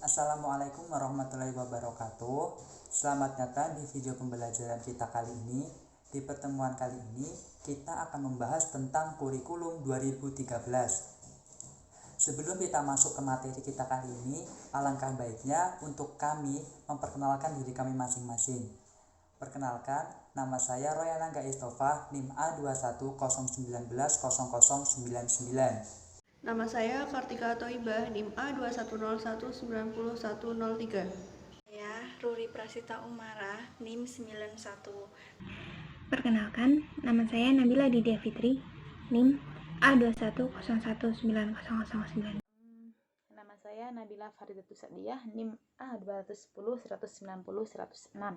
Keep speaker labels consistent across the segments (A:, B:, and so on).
A: Assalamualaikum warahmatullahi wabarakatuh. Selamat datang di video pembelajaran kita kali ini. Di pertemuan kali ini, kita akan membahas tentang kurikulum 2013. Sebelum kita masuk ke materi kita kali ini, alangkah baiknya untuk kami memperkenalkan diri kami masing-masing. Perkenalkan, nama saya Royanangga Istofa, NIM A2101900099.
B: Nama saya Kartika Toibah, NIM A2101900103.
C: Saya Ruri Prasita Umara, NIM 91.
D: Perkenalkan, nama saya Nabila Didia Fitri, NIM A21019009.
E: Nama saya Nabila Faridatus Sadiyah, NIM A210190106.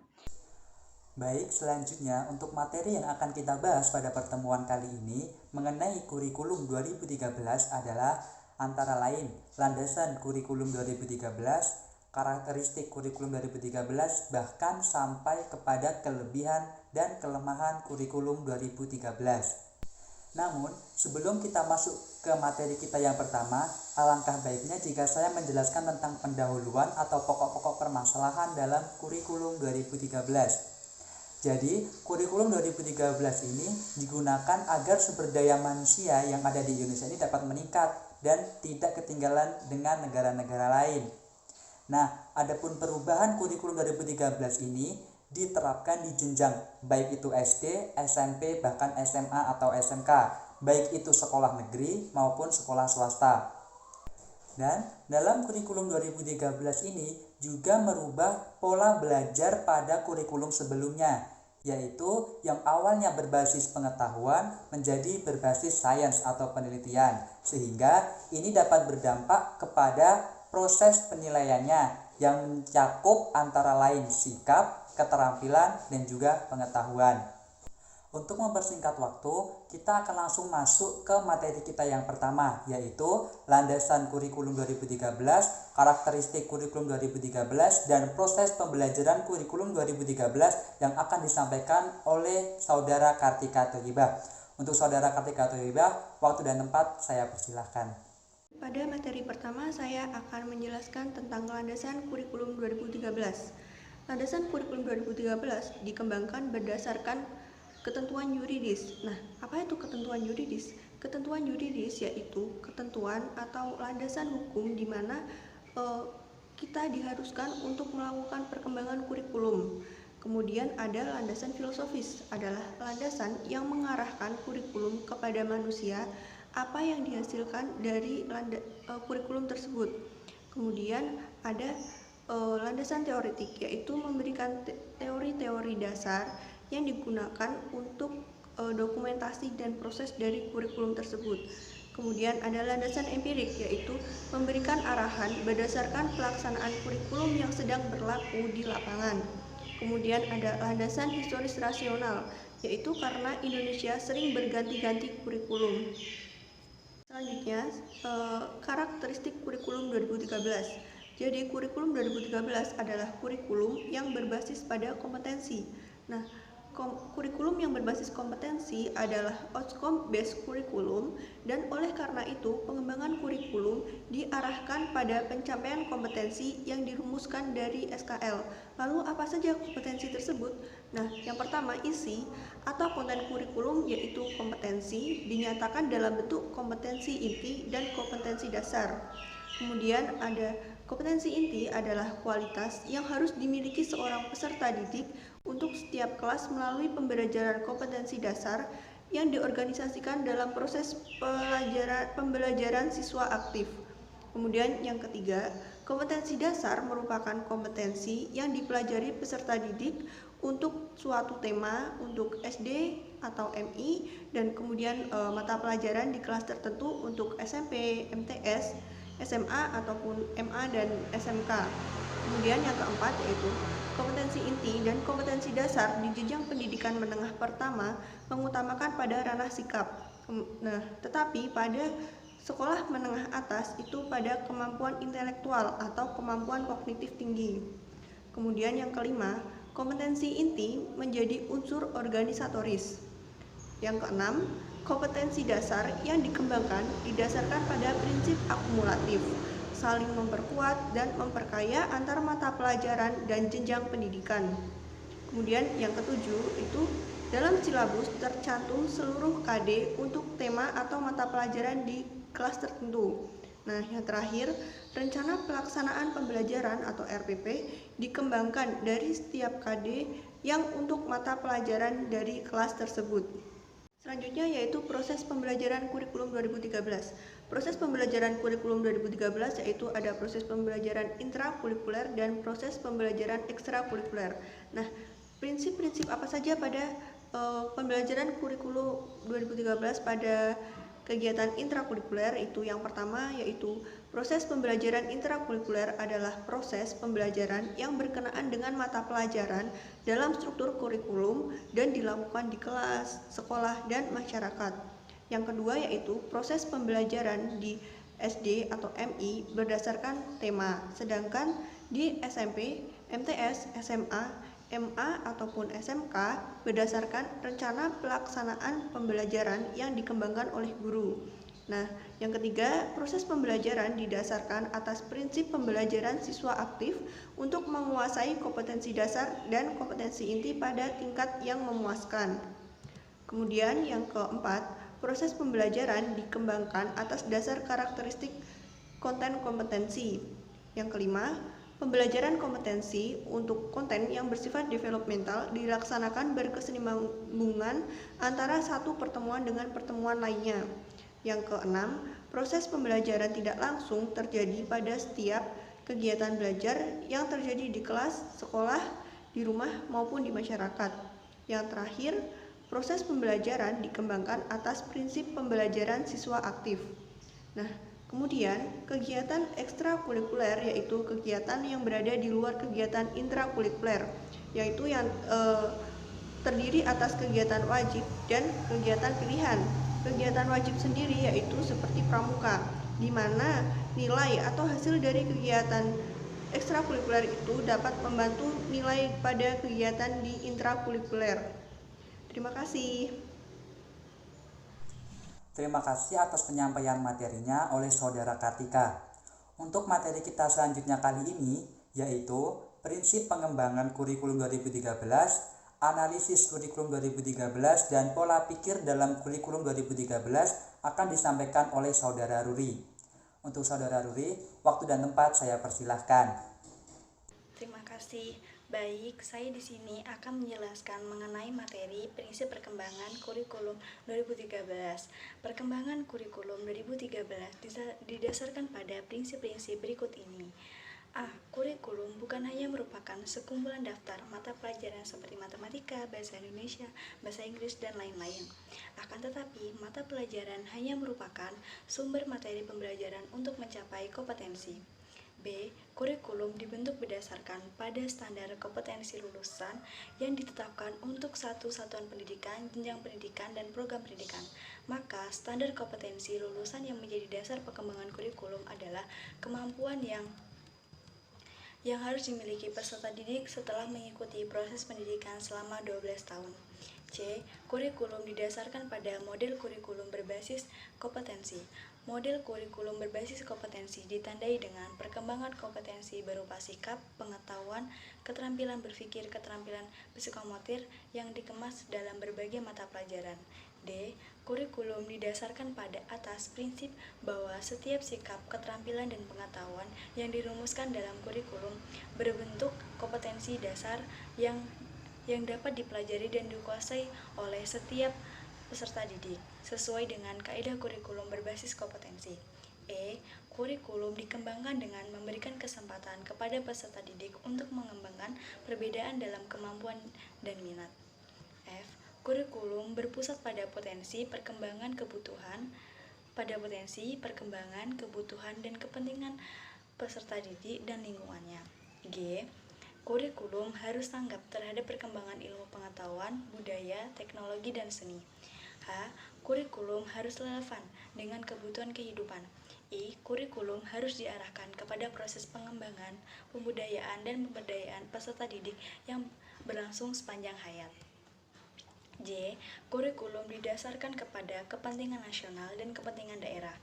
A: Baik, selanjutnya untuk materi yang akan kita bahas pada pertemuan kali ini mengenai kurikulum 2013 adalah antara lain landasan kurikulum 2013, karakteristik kurikulum 2013, bahkan sampai kepada kelebihan dan kelemahan kurikulum 2013. Namun, sebelum kita masuk ke materi kita yang pertama, alangkah baiknya jika saya menjelaskan tentang pendahuluan atau pokok-pokok permasalahan dalam kurikulum 2013. Jadi, kurikulum 2013 ini digunakan agar sumber daya manusia yang ada di Indonesia ini dapat meningkat dan tidak ketinggalan dengan negara-negara lain. Nah, adapun perubahan kurikulum 2013 ini diterapkan di jenjang baik itu SD, SMP, bahkan SMA atau SMK, baik itu sekolah negeri maupun sekolah swasta. Dan dalam kurikulum 2013 ini juga merubah pola belajar pada kurikulum sebelumnya, yaitu yang awalnya berbasis pengetahuan menjadi berbasis sains atau penelitian, sehingga ini dapat berdampak kepada proses penilaiannya yang mencakup antara lain sikap, keterampilan, dan juga pengetahuan. Untuk mempersingkat waktu, kita akan langsung masuk ke materi kita yang pertama, yaitu landasan kurikulum 2013, karakteristik kurikulum 2013, dan proses pembelajaran kurikulum 2013 yang akan disampaikan oleh Saudara Kartika Toibah. Untuk Saudara Kartika Toibah, waktu dan tempat saya persilahkan.
B: Pada materi pertama, saya akan menjelaskan tentang landasan kurikulum 2013. Landasan kurikulum 2013 dikembangkan berdasarkan ketentuan yuridis. Nah, apa itu ketentuan yuridis? Ketentuan yuridis yaitu ketentuan atau landasan hukum di mana kita diharuskan untuk melakukan perkembangan kurikulum. Kemudian ada landasan filosofis, adalah landasan yang mengarahkan kurikulum kepada manusia, apa yang dihasilkan dari kurikulum tersebut. Kemudian ada landasan teoretik, yaitu memberikan teori-teori dasar yang digunakan untuk dokumentasi dan proses dari kurikulum tersebut. Kemudian ada landasan empirik, yaitu memberikan arahan berdasarkan pelaksanaan kurikulum yang sedang berlaku di lapangan. Kemudian ada landasan historis rasional, yaitu karena Indonesia sering berganti-ganti kurikulum. Selanjutnya, karakteristik kurikulum 2013. Jadi kurikulum 2013 adalah kurikulum yang berbasis pada kompetensi. Nah, kurikulum yang berbasis kompetensi adalah outcome based kurikulum, dan oleh karena itu pengembangan kurikulum diarahkan pada pencapaian kompetensi yang dirumuskan dari SKL. Lalu apa saja kompetensi tersebut? Nah, yang pertama, isi atau konten kurikulum yaitu kompetensi dinyatakan dalam bentuk kompetensi inti dan kompetensi dasar. Kemudian ada kompetensi inti adalah kualitas yang harus dimiliki seorang peserta didik untuk setiap kelas melalui pembelajaran kompetensi dasar yang diorganisasikan dalam proses pembelajaran siswa aktif. Kemudian yang ketiga, kompetensi dasar merupakan kompetensi yang dipelajari peserta didik untuk suatu tema untuk SD atau MI, dan kemudian mata pelajaran di kelas tertentu untuk SMP, MTS, SMA ataupun MA dan SMK. Kemudian yang keempat yaitu kompetensi inti dan kompetensi dasar di jenjang pendidikan menengah pertama mengutamakan pada ranah sikap. Nah, tetapi pada sekolah menengah atas itu pada kemampuan intelektual atau kemampuan kognitif tinggi. Kemudian yang kelima, kompetensi inti menjadi unsur organisatoris. Yang keenam, kompetensi dasar yang dikembangkan didasarkan pada prinsip akumulatif. saling memperkuat dan memperkaya antar mata pelajaran dan jenjang pendidikan. Kemudian yang ketujuh itu dalam silabus tercantum seluruh KD untuk tema atau mata pelajaran di kelas tertentu. Nah, yang terakhir, rencana pelaksanaan pembelajaran atau RPP dikembangkan dari setiap KD yang untuk mata pelajaran dari kelas tersebut. Selanjutnya yaitu proses pembelajaran kurikulum 2013. Proses pembelajaran kurikulum 2013 yaitu ada proses pembelajaran intrakurikuler dan proses pembelajaran ekstrakurikuler. Nah, prinsip-prinsip apa saja pada pembelajaran kurikulum 2013 pada kegiatan intrakurikuler itu yang pertama yaitu proses pembelajaran intrakurikuler adalah proses pembelajaran yang berkenaan dengan mata pelajaran dalam struktur kurikulum dan dilakukan di kelas, sekolah, dan masyarakat. Yang kedua yaitu proses pembelajaran di SD atau MI berdasarkan tema, sedangkan di SMP, MTS, SMA, MA ataupun SMK berdasarkan rencana pelaksanaan pembelajaran yang dikembangkan oleh guru. Nah, yang ketiga, proses pembelajaran didasarkan atas prinsip pembelajaran siswa aktif untuk menguasai kompetensi dasar dan kompetensi inti pada tingkat yang memuaskan. Kemudian yang keempat, proses pembelajaran dikembangkan atas dasar karakteristik konten kompetensi. Yang kelima, pembelajaran kompetensi untuk konten yang bersifat developmental dilaksanakan berkesinambungan antara satu pertemuan dengan pertemuan lainnya. Yang keenam, proses pembelajaran tidak langsung terjadi pada setiap kegiatan belajar yang terjadi di kelas, sekolah, di rumah maupun di masyarakat. Yang terakhir, proses pembelajaran dikembangkan atas prinsip pembelajaran siswa aktif. Nah, kemudian, kegiatan ekstrakurikuler yaitu kegiatan yang berada di luar kegiatan intrakurikuler, yaitu yang terdiri atas kegiatan wajib dan kegiatan pilihan. Kegiatan wajib sendiri yaitu seperti pramuka, di mana nilai atau hasil dari kegiatan ekstrakurikuler itu dapat membantu nilai pada kegiatan di intrakurikuler. Terima kasih.
A: Terima kasih atas penyampaian materinya oleh Saudara Kartika. Untuk materi kita selanjutnya kali ini yaitu prinsip pengembangan kurikulum 2013, analisis kurikulum 2013, dan pola pikir dalam kurikulum 2013 akan disampaikan oleh Saudara Ruri. Untuk Saudara Ruri, waktu dan tempat saya persilahkan.
C: Terima kasih. Baik, saya di sini akan menjelaskan mengenai materi prinsip perkembangan kurikulum 2013. Perkembangan kurikulum 2013 didasarkan pada prinsip-prinsip berikut ini. A. Kurikulum bukan hanya merupakan sekumpulan daftar mata pelajaran seperti matematika, bahasa Indonesia, bahasa Inggris, dan lain-lain. Akan tetapi, mata pelajaran hanya merupakan sumber materi pembelajaran untuk mencapai kompetensi. B. Kurikulum dibentuk berdasarkan pada standar kompetensi lulusan yang ditetapkan untuk satu satuan pendidikan, jenjang pendidikan, dan program pendidikan. Maka, standar kompetensi lulusan yang menjadi dasar perkembangan kurikulum adalah kemampuan yang harus dimiliki peserta didik setelah mengikuti proses pendidikan selama 12 tahun. C. Kurikulum didasarkan pada model kurikulum berbasis kompetensi. Model kurikulum berbasis kompetensi ditandai dengan perkembangan kompetensi berupa sikap, pengetahuan, keterampilan berpikir, keterampilan psikomotor yang dikemas dalam berbagai mata pelajaran. D. Kurikulum didasarkan pada atas prinsip bahwa setiap sikap, keterampilan, dan pengetahuan yang dirumuskan dalam kurikulum berbentuk kompetensi dasar yang dapat dipelajari dan dikuasai oleh setiap peserta didik sesuai dengan kaidah kurikulum berbasis kompetensi. E. Kurikulum dikembangkan dengan memberikan kesempatan kepada peserta didik untuk mengembangkan perbedaan dalam kemampuan dan minat. F. Kurikulum berpusat pada potensi, perkembangan, kebutuhan, dan kepentingan peserta didik dan lingkungannya. G. Kurikulum harus tanggap terhadap perkembangan ilmu pengetahuan, budaya, teknologi, dan seni. H. Kurikulum harus relevan dengan kebutuhan kehidupan. I. Kurikulum harus diarahkan kepada proses pengembangan, pembudayaan, dan pemberdayaan peserta didik yang berlangsung sepanjang hayat. J. Kurikulum didasarkan kepada kepentingan nasional dan kepentingan daerah.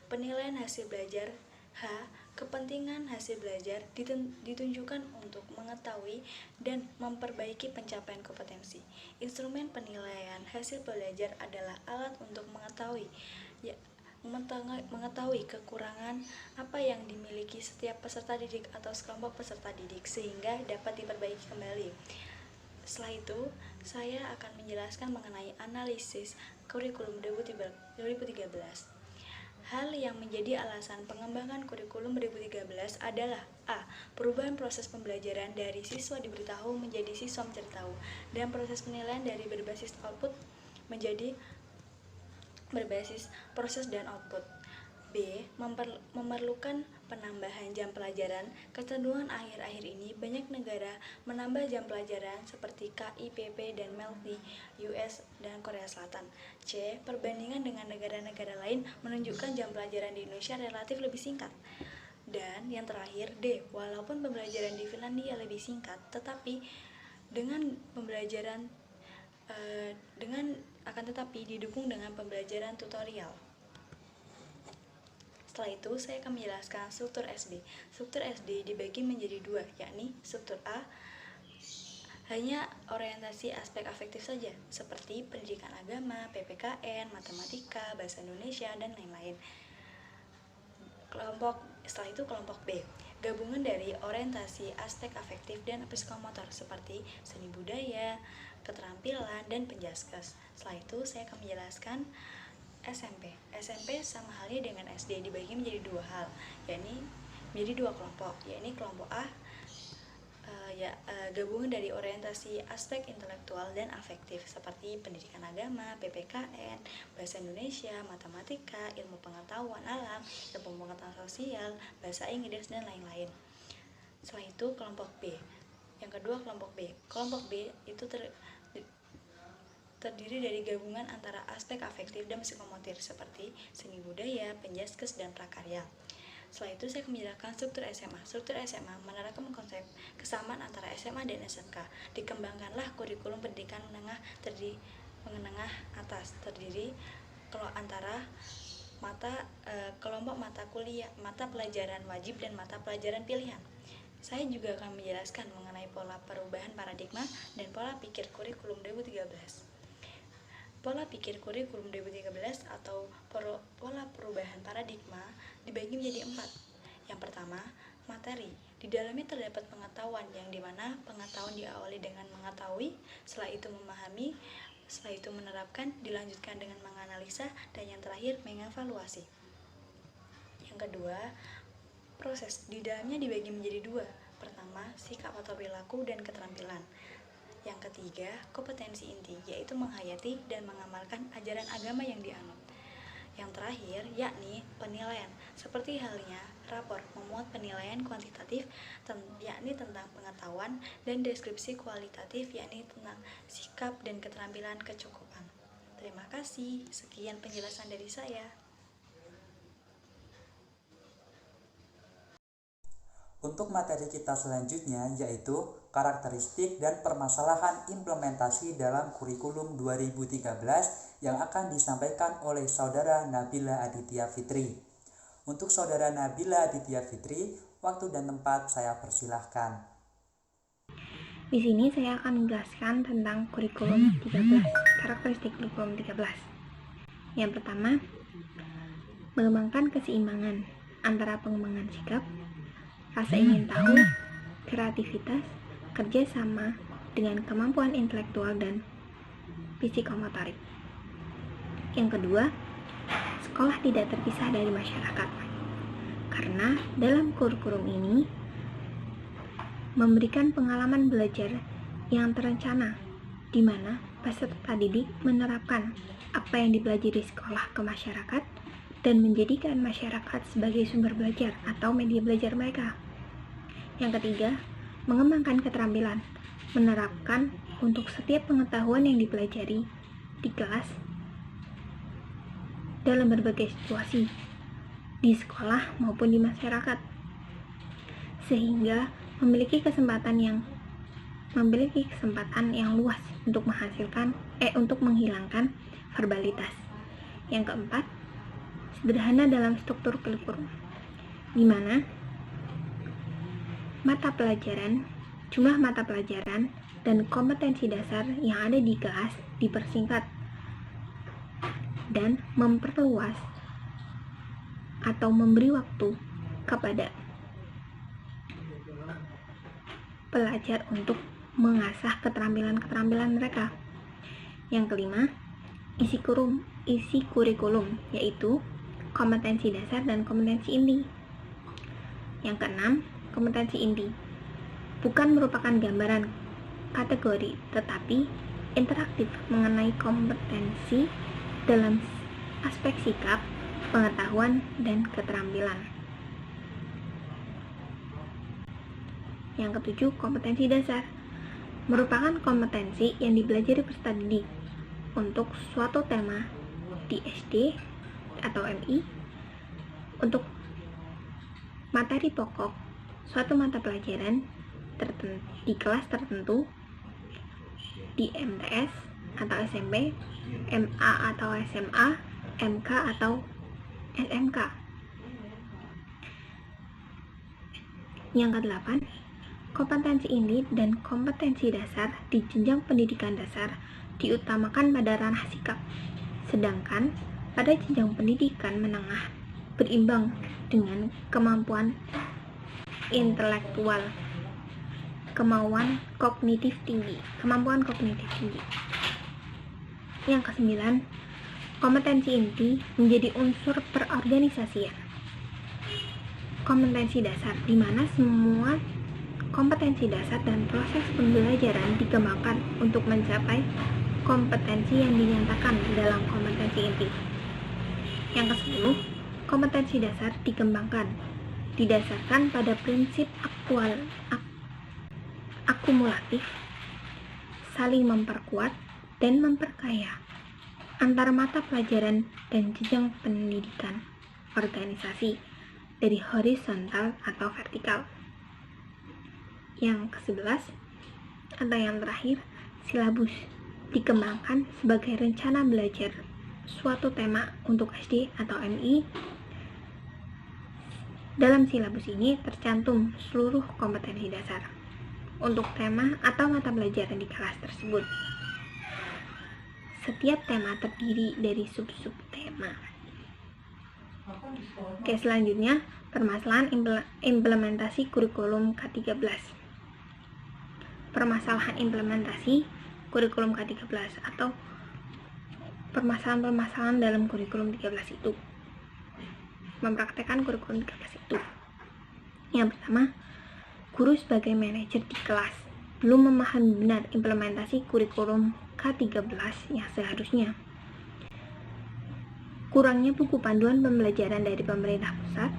C: Penilaian hasil belajar H. Kepentingan hasil belajar ditunjukkan untuk mengetahui dan memperbaiki pencapaian kompetensi. Instrumen penilaian hasil belajar adalah alat untuk mengetahui kekurangan apa yang dimiliki setiap peserta didik atau sekelompok peserta didik sehingga dapat diperbaiki kembali. Setelah itu, saya akan menjelaskan mengenai analisis kurikulum 2013. Hal yang menjadi alasan pengembangan kurikulum 2013 adalah A. Perubahan proses pembelajaran dari siswa diberitahu menjadi siswa mencari tahu, dan proses penilaian dari berbasis output menjadi berbasis proses dan output. B. Memerlukan penambahan jam pelajaran. Kecenderungan akhir-akhir ini banyak negara menambah jam pelajaran seperti KIPP dan MEL di US dan Korea Selatan. C. Perbandingan dengan negara-negara lain menunjukkan jam pelajaran di Indonesia relatif lebih singkat. Dan yang terakhir D. Walaupun pembelajaran di Finlandia lebih singkat, tetapi didukung dengan pembelajaran tutorial. Setelah itu, saya akan menjelaskan struktur SD. Struktur SD dibagi menjadi dua, yakni struktur A, hanya orientasi aspek afektif saja, seperti pendidikan agama, PPKN, matematika, bahasa Indonesia, dan lain-lain. Setelah itu kelompok B, gabungan dari orientasi aspek afektif dan psikomotor, seperti seni budaya, keterampilan, dan penjaskes. Setelah itu, saya akan menjelaskan SMP. SMP sama halnya dengan SD dibagi menjadi dua hal, yakni menjadi dua kelompok, yakni kelompok A gabungan dari orientasi aspek intelektual dan afektif seperti pendidikan agama, PPKN, bahasa Indonesia, matematika, ilmu pengetahuan alam, ilmu pengetahuan sosial, bahasa Inggris, dan lain-lain. Setelah itu kelompok B. Yang kedua kelompok B. Kelompok B itu terdiri dari gabungan antara aspek afektif dan psikomotor seperti seni budaya, penjaskes, dan prakarya. Setelah itu saya akan menjelaskan struktur SMA. Struktur SMA menerapkan konsep kesamaan antara SMA dan SMK. Dikembangkanlah kurikulum pendidikan menengah atas terdiri antara kelompok mata kuliah, mata pelajaran wajib, dan mata pelajaran pilihan. Saya juga akan menjelaskan mengenai pola perubahan paradigma dan pola pikir kurikulum 2013. Pola pikir kurikulum 2013 atau pola perubahan paradigma dibagi menjadi 4. Yang pertama, materi. Di dalamnya terdapat pengetahuan, yang dimana pengetahuan diawali dengan mengetahui, setelah itu memahami, setelah itu menerapkan, dilanjutkan dengan menganalisa, dan yang terakhir mengevaluasi. Yang kedua, proses. Di dalamnya dibagi menjadi 2. Pertama, sikap atau perilaku dan keterampilan. Yang ketiga, kompetensi inti, yaitu menghayati dan mengamalkan ajaran agama yang dianut. Yang terakhir, yakni penilaian. Seperti halnya rapor memuat penilaian kuantitatif, yakni tentang pengetahuan, dan deskripsi kualitatif, yakni tentang sikap dan keterampilan kecukupan. Terima kasih. Sekian penjelasan dari saya.
A: Untuk materi kita selanjutnya yaitu karakteristik dan permasalahan implementasi dalam kurikulum 2013 yang akan disampaikan oleh Saudara Nabila Aditya Fitri. Untuk Saudara Nabila Aditya Fitri, waktu dan tempat saya persilahkan.
D: Di sini saya akan menjelaskan tentang kurikulum 13, karakteristik kurikulum 13. Yang pertama, mengembangkan keseimbangan antara pengembangan sikap, rasa ingin tahu, kreativitas, kerjasama dengan kemampuan intelektual dan psikomotorik. Yang kedua, sekolah tidak terpisah dari masyarakat, karena dalam kurikulum ini memberikan pengalaman belajar yang terencana, di mana peserta didik menerapkan apa yang dipelajari sekolah ke masyarakat dan menjadikan masyarakat sebagai sumber belajar atau media belajar mereka. Yang ketiga, mengembangkan keterampilan, menerapkan untuk setiap pengetahuan yang dipelajari di kelas dalam berbagai situasi, di sekolah maupun di masyarakat, sehingga memiliki kesempatan yang luas untuk menghilangkan verbalitas. Yang keempat, sederhana dalam struktur kurikulum. di mana jumlah mata pelajaran dan kompetensi dasar yang ada di kelas dipersingkat dan memperluas atau memberi waktu kepada pelajar untuk mengasah keterampilan-keterampilan mereka. Yang kelima, isi kurikulum, yaitu kompetensi dasar dan kompetensi inti. Yang keenam, kompetensi inti bukan merupakan gambaran kategori, tetapi interaktif mengenai kompetensi dalam aspek sikap, pengetahuan, dan keterampilan. Yang ketujuh, kompetensi dasar merupakan kompetensi yang dipelajari peserta didik untuk suatu tema di SD atau MI, untuk materi pokok suatu mata pelajaran di kelas tertentu, di MTS atau SMP, MA atau SMA, MK atau SMK. Yang kedelapan, kompetensi inti dan kompetensi dasar di jenjang pendidikan dasar diutamakan pada ranah sikap, sedangkan pada jenjang pendidikan menengah berimbang dengan kemampuan intelektual, kemampuan kognitif tinggi. Yang kesembilan, kompetensi inti menjadi unsur perorganisasian. Kompetensi dasar, di mana semua kompetensi dasar dan proses pembelajaran dikembangkan untuk mencapai kompetensi yang dinyatakan dalam kompetensi inti. Yang ke-10, kompetensi dasar dikembangkan didasarkan pada prinsip akumulatif, saling memperkuat dan memperkaya antara mata pelajaran dan jenjang pendidikan organisasi dari horizontal atau vertikal. Yang ke-11 atau yang terakhir, silabus dikembangkan sebagai rencana belajar suatu tema untuk SD atau MI. Dalam silabus ini tercantum seluruh kompetensi dasar untuk tema atau mata pelajaran di kelas tersebut. Setiap tema terdiri dari sub-sub tema. Oke, selanjutnya permasalahan implementasi kurikulum K13. Permasalahan implementasi kurikulum K13 atau permasalahan-permasalahan dalam kurikulum 13 itu. Mempraktekkan kurikulum 13 itu. Yang pertama, guru sebagai manajer di kelas belum memahami benar implementasi kurikulum K13 yang seharusnya. Kurangnya buku panduan pembelajaran dari pemerintah pusat.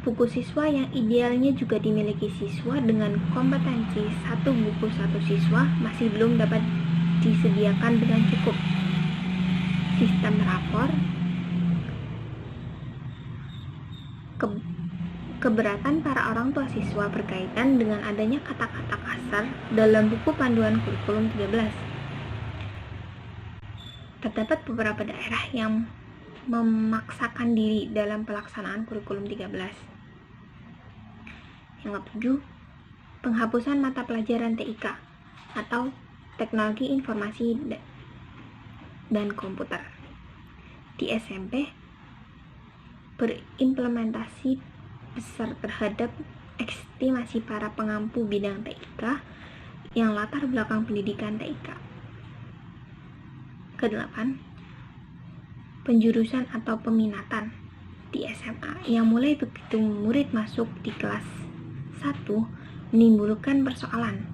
D: Buku siswa yang idealnya juga dimiliki siswa dengan kompetensi satu buku satu siswa masih belum dapat disediakan dengan cukup. Sistem rapor, keberatan para orang tua siswa berkaitan dengan adanya kata-kata kasar dalam buku panduan kurikulum 13. Terdapat beberapa daerah yang memaksakan diri dalam pelaksanaan kurikulum 13. Yang ketujuh, penghapusan mata pelajaran TIK atau Teknologi Informasi dan Komputer di SMP berimplementasi besar terhadap estimasi para pengampu bidang TIK yang latar belakang pendidikan TIK. Kedelapan, penjurusan atau peminatan di SMA yang mulai begitu murid masuk di kelas 1 menimbulkan persoalan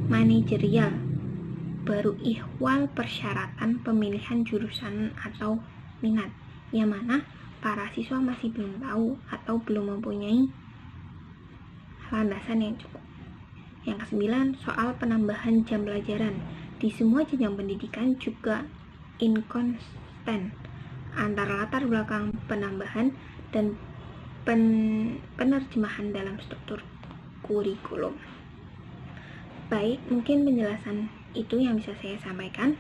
D: manajerial, baru ihwal persyaratan pemilihan jurusan atau minat, yang mana para siswa masih belum tahu atau belum mempunyai landasan yang cukup. Yang ke-9, soal penambahan jam pelajaran di semua jenjang pendidikan juga inkonsisten antara latar belakang penambahan dan penerjemahan dalam struktur kurikulum. Baik, mungkin penjelasan itu yang bisa saya sampaikan.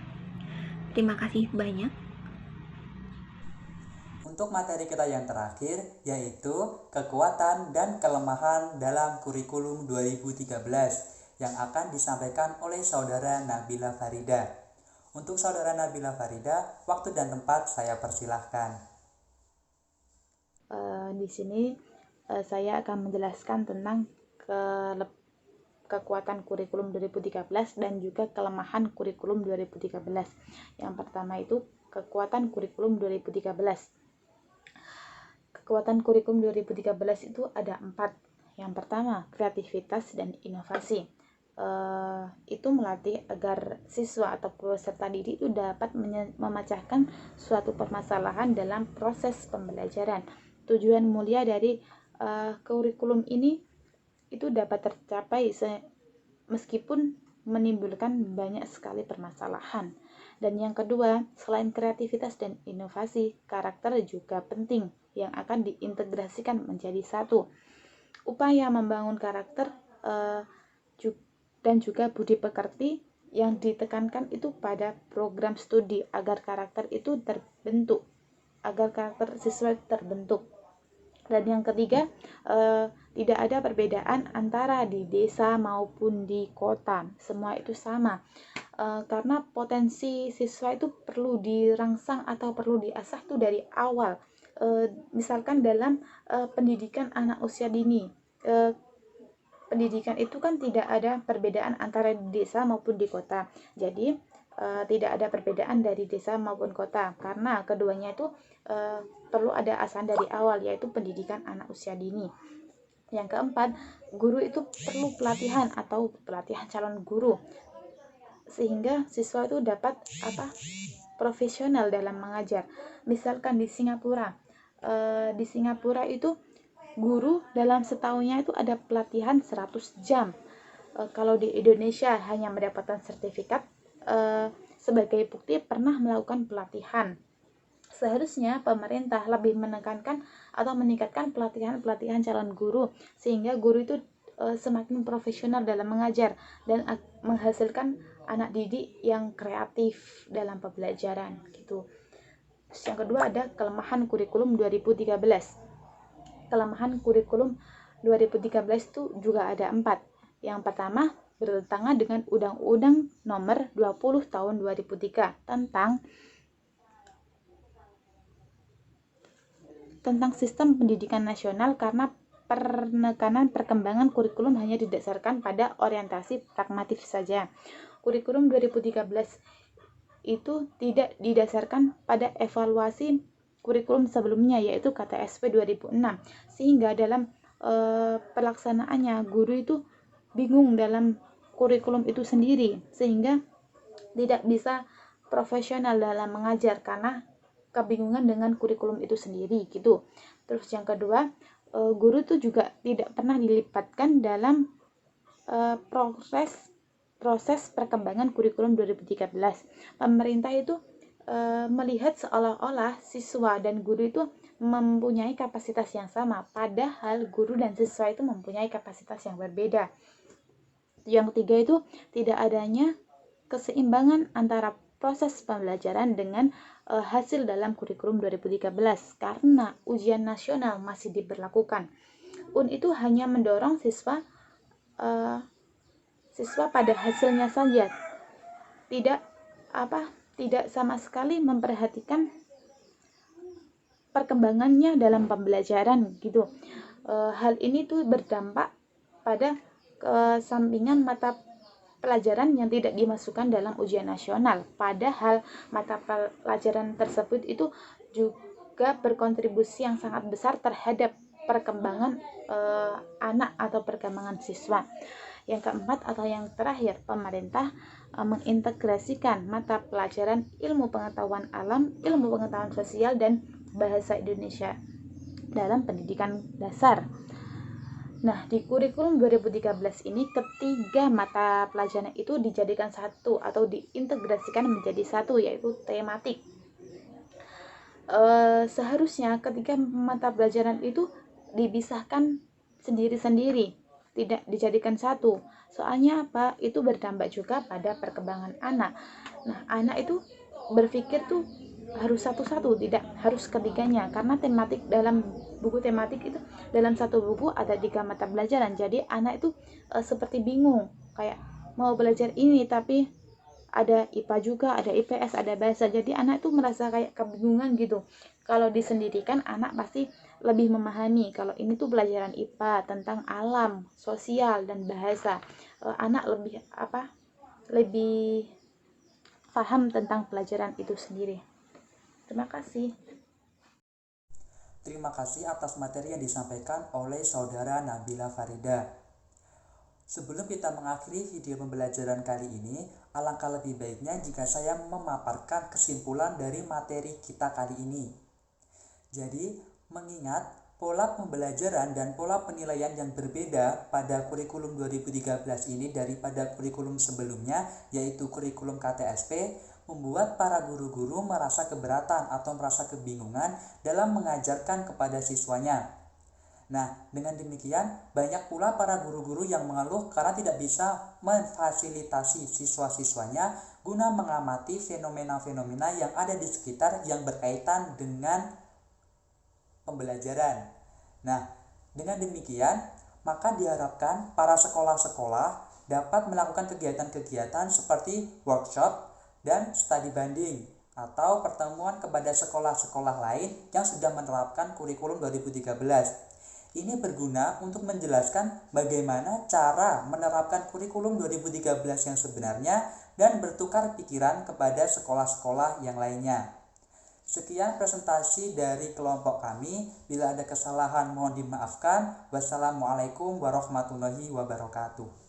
D: Terima kasih banyak.
A: Untuk materi kita yang terakhir yaitu kekuatan dan kelemahan dalam kurikulum 2013 yang akan disampaikan oleh saudara Nabila Farida. Untuk saudara Nabila Farida, waktu dan tempat saya persilahkan.
E: Di sini saya akan menjelaskan tentang kekuatan kurikulum 2013 dan juga kelemahan kurikulum 2013. Yang pertama itu kekuatan kurikulum 2013. Kekuatan kurikulum 2013 itu ada 4. Yang pertama, kreativitas dan inovasi. Itu melatih agar siswa atau peserta didik itu dapat memecahkan suatu permasalahan dalam proses pembelajaran. Tujuan mulia dari kurikulum ini itu dapat tercapai meskipun menimbulkan banyak sekali permasalahan. Dan yang kedua, selain kreativitas dan inovasi, karakter juga penting yang akan diintegrasikan menjadi satu. Upaya membangun karakter dan juga budi pekerti yang ditekankan itu pada program studi agar karakter itu terbentuk, agar karakter siswa terbentuk. Dan yang ketiga, tidak ada perbedaan antara di desa maupun di kota, semua itu sama. Karena potensi siswa itu perlu dirangsang atau perlu diasah tuh dari awal. Misalkan dalam pendidikan anak usia dini, pendidikan itu kan tidak ada perbedaan antara di desa maupun di kota. Jadi tidak ada perbedaan dari desa maupun kota karena keduanya itu perlu ada asahan dari awal, yaitu pendidikan anak usia dini. Yang keempat, guru itu perlu pelatihan atau pelatihan calon guru sehingga siswa itu dapat profesional dalam mengajar. Misalkan di Singapura itu guru dalam setahunnya itu ada pelatihan 100 jam. Kalau di Indonesia hanya mendapatkan sertifikat sebagai bukti pernah melakukan pelatihan. Seharusnya pemerintah lebih menekankan atau meningkatkan pelatihan calon guru sehingga guru itu semakin profesional dalam mengajar dan menghasilkan anak didik yang kreatif dalam pembelajaran gitu. Terus yang kedua ada kelemahan kurikulum 2013. Kelemahan kurikulum 2013 itu juga ada 4. Yang pertama, bertentangan dengan Undang-Undang Nomor 20 Tahun 2003 tentang sistem pendidikan nasional karena penekanan perkembangan kurikulum hanya didasarkan pada orientasi pragmatis saja. Kurikulum 2013 itu tidak didasarkan pada evaluasi kurikulum sebelumnya yaitu KTSP 2006 sehingga dalam pelaksanaannya guru itu bingung dalam kurikulum itu sendiri sehingga tidak bisa profesional dalam mengajar karena kebingungan dengan kurikulum itu sendiri gitu. Terus yang kedua, guru itu juga tidak pernah dilibatkan dalam proses perkembangan kurikulum 2013. Pemerintah itu melihat seolah-olah siswa dan guru itu mempunyai kapasitas yang sama, padahal guru dan siswa itu mempunyai kapasitas yang berbeda. Yang ketiga itu tidak adanya keseimbangan antara proses pembelajaran dengan hasil dalam kurikulum 2013 karena ujian nasional masih diberlakukan. UN itu hanya mendorong siswa pada hasilnya saja, tidak sama sekali memperhatikan perkembangannya dalam pembelajaran gitu. Hal ini tuh berdampak pada kesampingan mata pelajaran yang tidak dimasukkan dalam ujian nasional, padahal mata pelajaran tersebut itu juga berkontribusi yang sangat besar terhadap perkembangan anak atau perkembangan siswa. Yang keempat atau yang terakhir, pemerintah mengintegrasikan mata pelajaran ilmu pengetahuan alam, ilmu pengetahuan sosial, dan bahasa Indonesia dalam pendidikan dasar. Nah, di kurikulum 2013 ini ketiga mata pelajaran itu dijadikan satu atau diintegrasikan menjadi satu, yaitu tematik. Seharusnya ketiga mata pelajaran itu dipisahkan sendiri-sendiri, tidak dijadikan satu. Soalnya apa? Itu berdampak juga pada perkembangan anak. Nah, anak itu berpikir tuh harus satu-satu, tidak harus ketiganya, karena tematik dalam buku tematik itu, dalam satu buku ada 3 mata pelajaran, jadi anak itu seperti bingung, kayak mau belajar ini tapi ada IPA juga, ada IPS, ada bahasa, jadi anak itu merasa kayak kebingungan gitu. Kalau disendirikan anak pasti lebih memahami. Kalau ini tuh pelajaran IPA tentang alam, sosial, dan bahasa, anak lebih paham tentang pelajaran itu sendiri. Terima kasih.
A: Terima kasih atas materi yang disampaikan oleh Saudara Nabila Farida. Sebelum kita mengakhiri video pembelajaran kali ini, alangkah lebih baiknya jika saya memaparkan kesimpulan dari materi kita kali ini. Jadi, mengingat pola pembelajaran dan pola penilaian yang berbeda pada kurikulum 2013 ini daripada kurikulum sebelumnya, yaitu kurikulum KTSP, membuat para guru-guru merasa keberatan atau merasa kebingungan dalam mengajarkan kepada siswanya. Nah, dengan demikian, banyak pula para guru-guru yang mengeluh karena tidak bisa memfasilitasi siswa-siswanya guna mengamati fenomena-fenomena yang ada di sekitar yang berkaitan dengan pembelajaran. Nah, dengan demikian, maka diharapkan para sekolah-sekolah dapat melakukan kegiatan-kegiatan seperti workshop dan studi banding atau pertemuan kepada sekolah-sekolah lain yang sudah menerapkan kurikulum 2013. Ini berguna untuk menjelaskan bagaimana cara menerapkan kurikulum 2013 yang sebenarnya dan bertukar pikiran kepada sekolah-sekolah yang lainnya. Sekian presentasi dari kelompok kami. Bila ada kesalahan mohon dimaafkan. Wassalamualaikum warahmatullahi wabarakatuh.